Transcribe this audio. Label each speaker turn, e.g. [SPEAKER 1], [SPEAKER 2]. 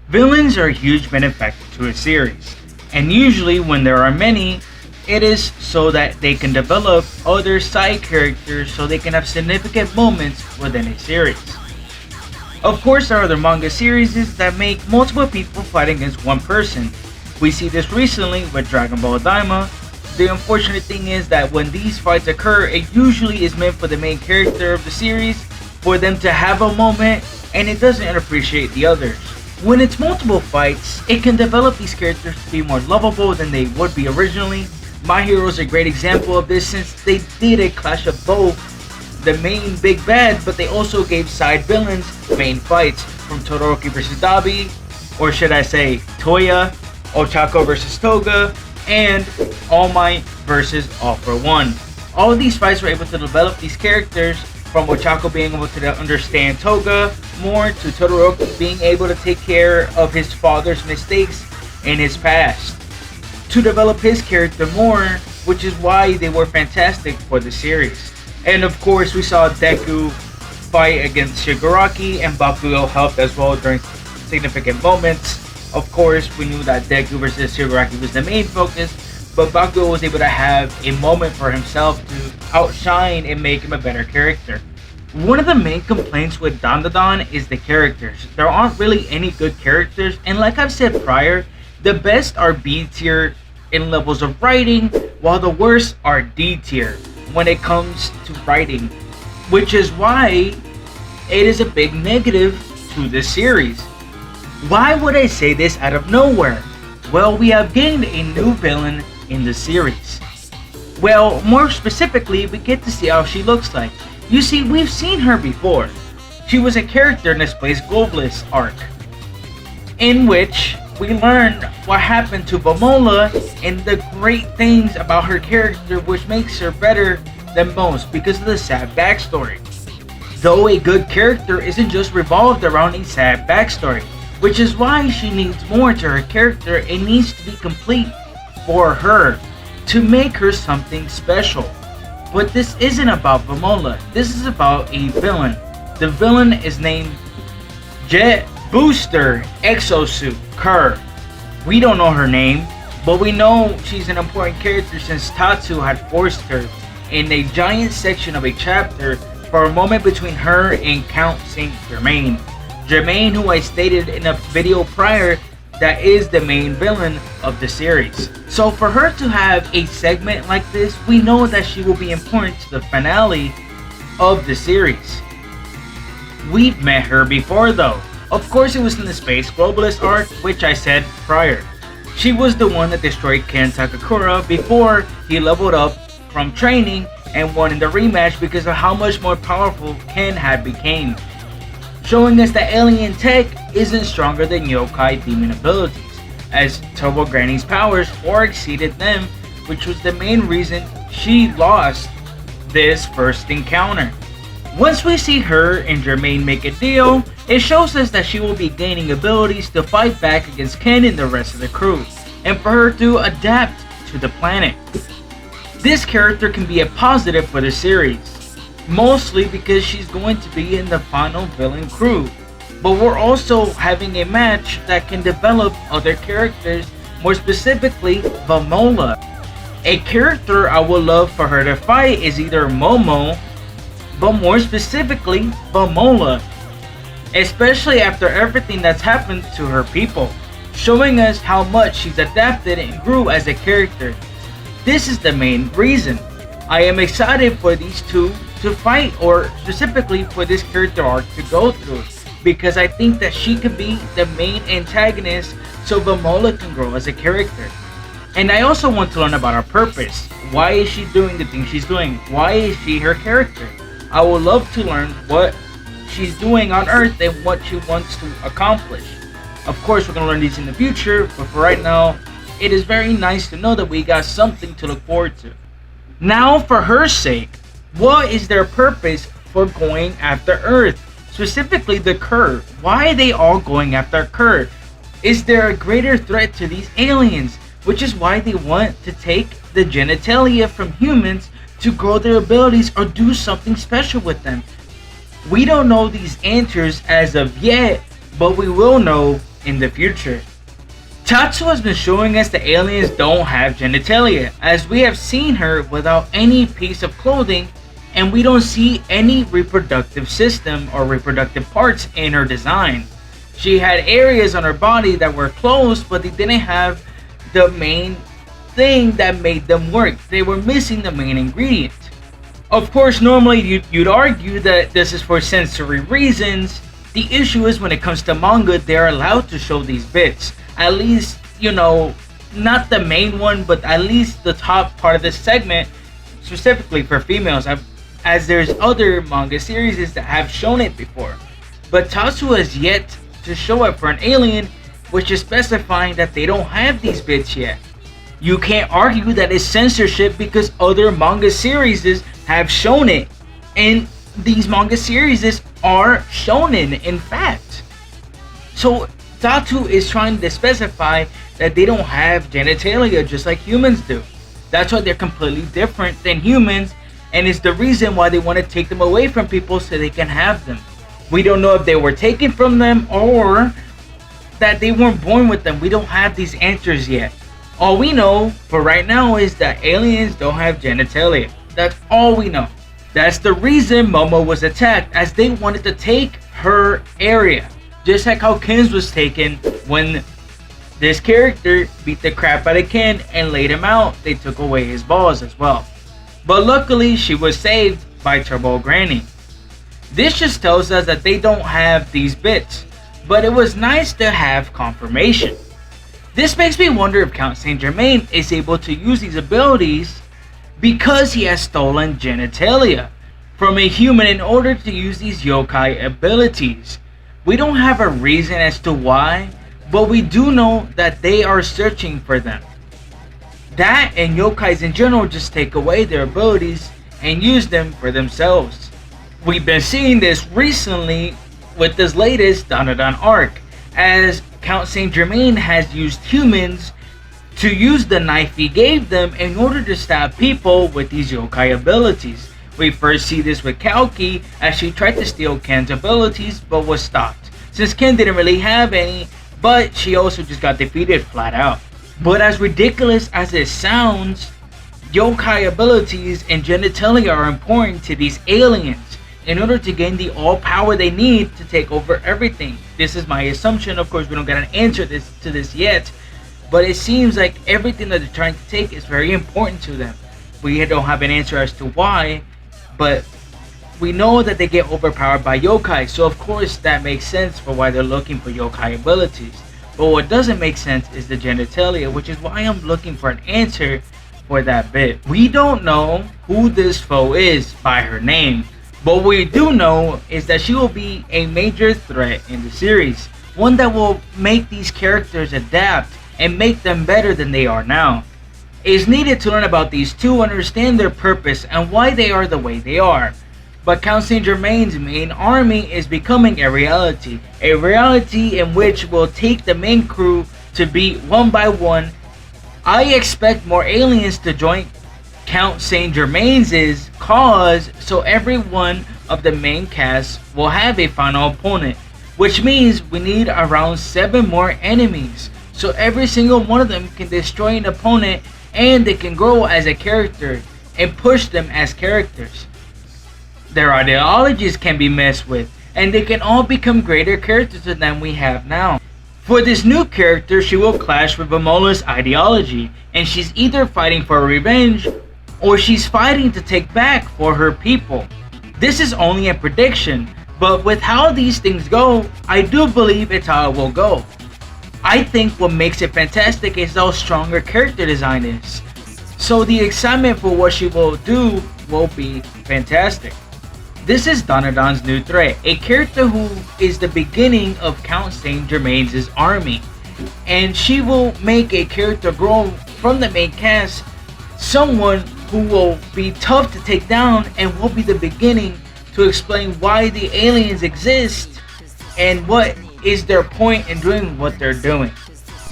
[SPEAKER 1] Villains are a huge benefactor to a series, and usually when there are many, it is so that they can develop other side characters so they can have significant moments within a series. Of course, there are other manga series that make multiple people fight against one person. We see this recently with Dragon Ball Daima. The unfortunate thing is that when these fights occur, it usually is meant for the main character of the series for them to have a moment, and it doesn't appreciate the others. When it's multiple fights, it can develop these characters to be more lovable than they would be originally. My Hero is a great example of this since they did a clash of both the main big bad, but they also gave side villains main fights, from Todoroki vs Dabi, or should I say Toya, Ochako vs Toga, and All Might vs All For One. All of these fights were able to develop these characters, from Ochako being able to understand Toga more, to Todoroki being able to take care of his father's mistakes in his past, to develop his character more, which is why they were fantastic for the series. And of course, we saw Deku fight against Shigaraki, and Bakugo helped as well during significant moments. Of course, we knew that Deku versus Shigaraki was the main focus, but Bakugo was able to have a moment for himself to outshine and make him a better character. One of the main complaints with DanDaDan is the characters. There aren't really any good characters, and like I've said prior, the best are B tier in levels of writing, while the worst are D tier when it comes to writing, which is why it is a big negative to this series. Why would I say this out of nowhere? Well, we have gained a new villain in the series. Well, more specifically, we get to see how she looks like. You see, we've seen her before. She was a character in this Space Globalist arc, in which we learned what happened to Vamola and the great things about her character, which makes her better than most because of the sad backstory. Though a good character isn't just revolved around a sad backstory, which is why she needs more to her character. It needs to be complete for her to make her something special. But this isn't about Vamola, this is about a villain. The villain is named Jet Booster Kur. We don't know her name, but we know she's an important character since Tatsu had forced her in a giant section of a chapter for a moment between her and Count Saint Germain. Germain, who I stated in a video prior, that is the main villain of the series. So for her to have a segment like this, we know that she will be important to the finale of the series. We've met her before though. Of course, it was in the Space Globalist arc, which I said prior. She was the one that destroyed Ken Takakura before he leveled up from training and won in the rematch because of how much more powerful Ken had become, showing us that alien tech isn't stronger than yokai demon abilities, as Turbo Granny's powers far exceeded them, which was the main reason she lost this first encounter. Once we see her and Germain make a deal, it shows us that she will be gaining abilities to fight back against Ken and the rest of the crew, and for her to adapt to the planet. This character can be a positive for the series, mostly because she's going to be in the final villain crew, but we're also having a match that can develop other characters, more specifically Vamola. A character I would love for her to fight is either Momo, but more specifically Vamola, especially after everything that's happened to her people, showing us how much she's adapted and grew as a character. This is the main reason I am excited for these two to fight, or specifically for this character arc to go through, because I think that she could be the main antagonist so Vamola can grow as a character. And I also want to learn about her purpose. Why is she doing the things she's doing? Why is she her character? I would love to learn what she's doing on Earth and what she wants to accomplish. Of course, we're going to learn these in the future, but for right now, it is very nice to know that we got something to look forward to. Now, for her sake, what is their purpose for going after Earth? Specifically the Kur. Why are they all going after Kur? Is there a greater threat to these aliens? Which is why they want to take the genitalia from humans to grow their abilities or do something special with them. We don't know these answers as of yet, but we will know in the future. Tatsu has been showing us the aliens don't have genitalia, as we have seen her without any piece of clothing, and we don't see any reproductive system or reproductive parts in her design. She had areas on her body that were closed, but they didn't have the main thing that made them work. They were missing the main ingredient. Of course, normally you'd argue that this is for sensory reasons. The issue is when it comes to manga, they're allowed to show these bits. At least, not the main one, but at least the top part of this segment, specifically for females, as there's other manga series that have shown it before. But Tatsu has yet to show it for an alien, which is specifying that they don't have these bits yet. You can't argue that it's censorship because other manga series have shown it, and these manga series are shonen in fact. So Tatsu is trying to specify that they don't have genitalia just like humans do. That's why they're completely different than humans, and it's the reason why they want to take them away from people so they can have them. We don't know if they were taken from them or that they weren't born with them. We don't have these answers yet. All we know for right now is that aliens don't have genitalia. That's all we know. That's the reason Momo was attacked, as they wanted to take her area. Just like how Ken's was taken when this character beat the crap out of Ken and laid him out. They took away his balls as well. But luckily she was saved by Turbo Granny. This just tells us that they don't have these bits, but it was nice to have confirmation. This makes me wonder if Count Saint Germain is able to use these abilities because he has stolen genitalia from a human in order to use these yokai abilities. We don't have a reason as to why, but we do know that they are searching for them. That and yokais in general just take away their abilities and use them for themselves. We've been seeing this recently with this latest DanDaDan arc, as Count Saint Germain has used humans to use the knife he gave them in order to stab people with these yokai abilities. We first see this with Kalki, as she tried to steal Ken's abilities but was stopped, since Ken didn't really have any, but she also just got defeated flat out. But as ridiculous as it sounds, yokai abilities and genitalia are important to these aliens in order to gain the all power they need to take over everything. This is my assumption. Of course, we don't get an answer to this yet, but it seems like everything that they're trying to take is very important to them. We don't have an answer as to why, but we know that they get overpowered by yokai, so of course that makes sense for why they're looking for yokai abilities. But what doesn't make sense is the genitalia, which is why I'm looking for an answer for that bit. We don't know who this foe is by her name, but what we do know is that she will be a major threat in the series, one that will make these characters adapt and make them better than they are now. It is needed to learn about these two, understand their purpose and why they are the way they are. But Count Saint Germain's main army is becoming a reality in which will take the main crew to beat one by one. I expect more aliens to join Count Saint Germain's cause, so every one of the main cast will have a final opponent, which means we need around 7 more enemies, so every single one of them can destroy an opponent and they can grow as a character and push them as characters. Their ideologies can be messed with, and they can all become greater characters than we have now. For this new character, she will clash with Amola's ideology, and she's either fighting for revenge or she's fighting to take back for her people. This is only a prediction, but with how these things go, I do believe it's how it will go. I think what makes it fantastic is how strong her character design is. So the excitement for what she will do will be fantastic. This is DanDaDan's new threat, a character who is the beginning of Count Saint Germain's army, and she will make a character grow from the main cast, someone who will be tough to take down and will be the beginning to explain why the aliens exist and what is their point in doing what they're doing.